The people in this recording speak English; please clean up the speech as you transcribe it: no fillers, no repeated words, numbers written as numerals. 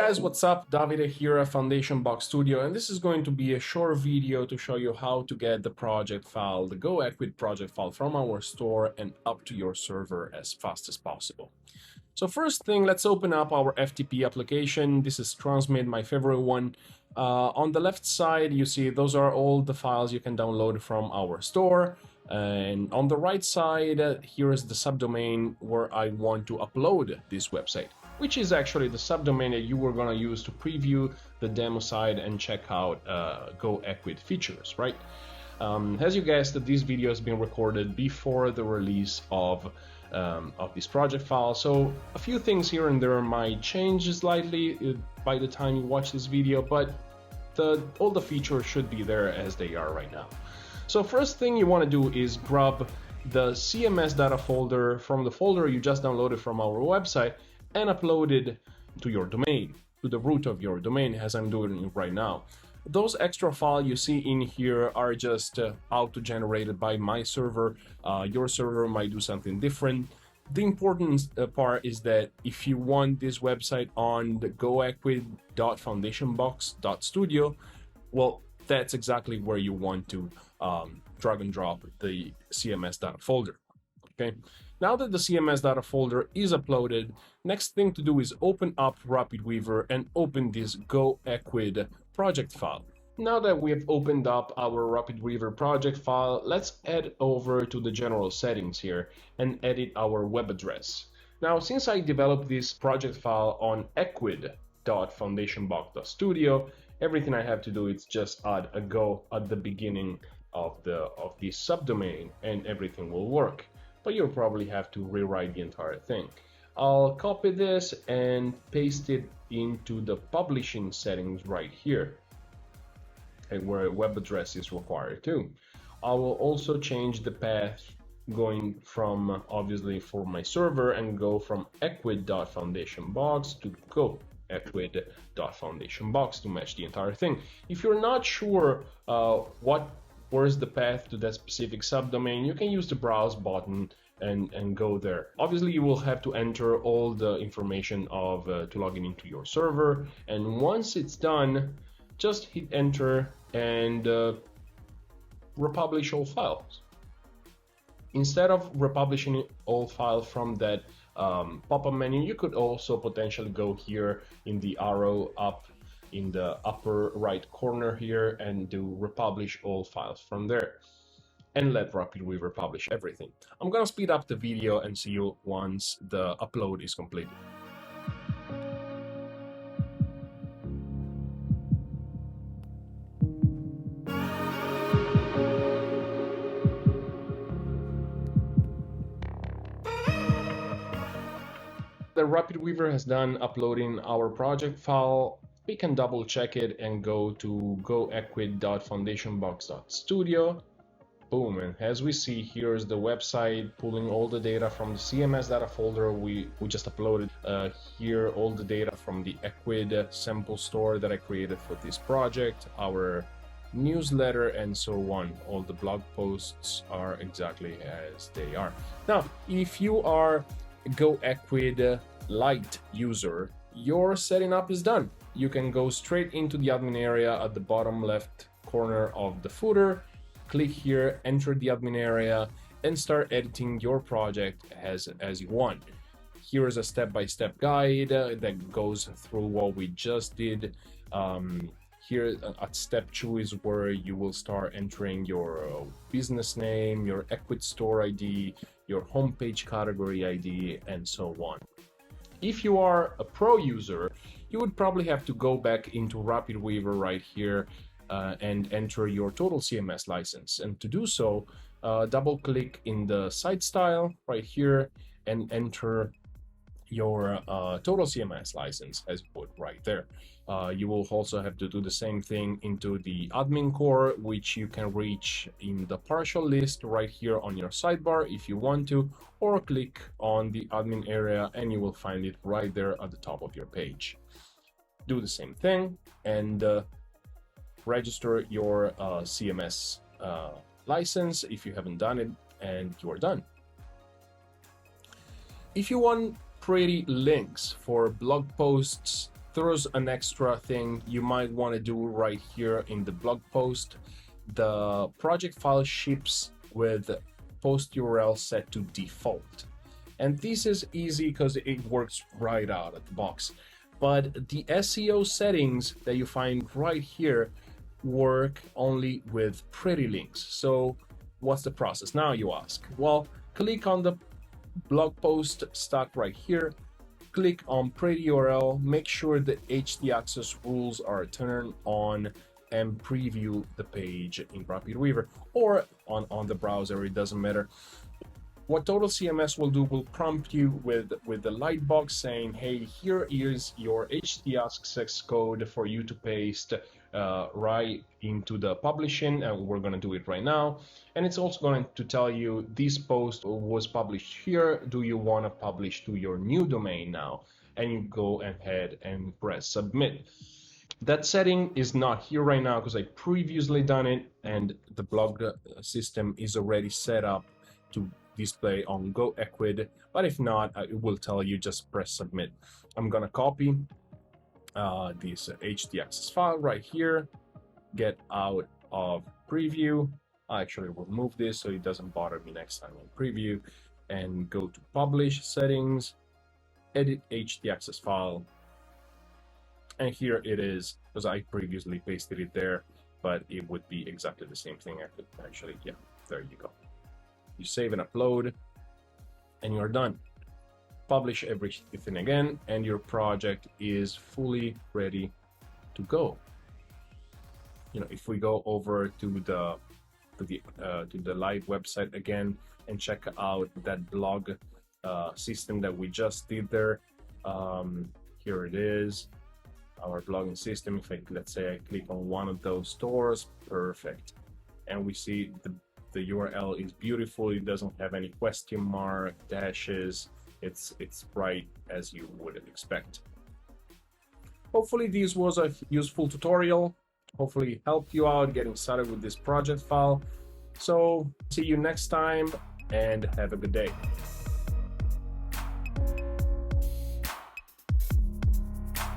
guys, what's up? Davide here at Foundation Box Studio, and this is going to be a short video to show you how to get the project file, the goEcwid project file from our store and up to your server as fast as possible. So first thing, let's open up our FTP application. This is Transmit, my favorite one. On the left side, you see those are all the files you can download from our store. And on the right side, here is the subdomain where I want to upload this website, which is actually the subdomain that you were going to use to preview the demo site and check out goEcwid features, right? As you guessed, this video has been recorded before the release of this project file, so a few things here and there might change slightly by the time you watch this video, but all the features should be there as they are right now. So first thing you want to do is grab the CMS data folder from the folder you just downloaded from our website and upload it to your domain, to the root of your domain, as I'm doing it right now. Those extra files you see in here are just auto-generated by my server. Your server might do something different. The important part is that if you want this website on the goecwid.foundationbox.studio, well, that's exactly where you want to drag and drop the CMS data folder. Okay. Now that the CMS data folder is uploaded, next thing to do is open up RapidWeaver and open this goEcwid project file. Now that we have opened up our RapidWeaver project file, let's head over to the general settings here and edit our web address. Now, since I developed this project file on equid.foundationbox.studio, everything I have to do is just add a go at the beginning of this subdomain and everything will work. But you'll probably have to rewrite the entire thing. I'll copy this and paste it into the publishing settings right here, and where a web address is required too. I will also change the path going from, obviously, for my server and go from equid.foundationbox to goecwid.foundationbox to match the entire thing. If you're not sure where's the path to that specific subdomain, you can use the browse button and go there. Obviously, you will have to enter all the information to log in into your server, and once it's done, just hit enter and republish all files. Instead of republishing all files from that pop-up menu, you could also potentially go here in the arrow up in the upper right corner here and do republish all files from there and let RapidWeaver publish everything. I'm gonna speed up the video and see you once the upload is completed. The RapidWeaver has done uploading our project file. We can double check it and go to goecwid.foundationbox.studio. Boom, and as we see, here's the website pulling all the data from the CMS data folder we just uploaded. Here, all the data from the Equid sample store that I created for this project, our newsletter, and so on. All the blog posts are exactly as they are. Now, if you are a goEcwid Lite user, your setting up is done. You can go straight into the admin area at the bottom left corner of the footer, click here, enter the admin area, and start editing your project as you want. Here is a step-by-step guide that goes through what we just did. Here at step 2 is where you will start entering your business name, your Equid store ID, your homepage category ID, and so on. If you are a pro user, you would probably have to go back into RapidWeaver right here and enter your total CMS license. And to do so, double click in the site style right here and enter your total CMS license as put right there. You will also have to do the same thing into the admin core, which you can reach in the partial list right here on your sidebar if you want to, or click on the admin area and you will find it right there at the top of your page. Do the same thing and register your CMS license if you haven't done it, and you are done. If you want pretty links for blog posts There's an extra thing you might want to do right here in the blog post. The project file ships with post URL set to default. And this is easy because it works right out of the box. But the SEO settings that you find right here work only with pretty links. So what's the process now, you ask? Well, click on the blog post stuck right here, click on pretty URL, make sure the htaccess rules are turned on, and preview the page in RapidWeaver or on the browser, it doesn't matter. What Total CMS will do will prompt you with the light box saying, hey, here is your htaccess code for you to paste right into the publishing, and we're going to do it right now. And it's also going to tell you this post was published here. Do you want to publish to your new domain now? And you go ahead and press submit. That setting is not here right now because I previously done it, and the blog system is already set up to display on goEcwid, but if not, it will tell you just press submit. I'm gonna copy this htaccess file right here, get out of preview. I actually will move this so it doesn't bother me next time in preview, and go to publish settings, edit htaccess file, and here it is, because I previously pasted it there, but it would be exactly the same thing. I could actually, yeah, there you go. You save and upload, and you're done. Publish everything again, and your project is fully ready to go. You know, if we go over to the live website again and check out that blog system that we just did there, here it is, our blogging system. If let's say I click on one of those stores, perfect, and we see the URL is beautiful. It doesn't have any question mark, dashes. It's right as you would expect. Hopefully this was a useful tutorial. Hopefully helped you out getting started with this project file. So see you next time, and have a good day.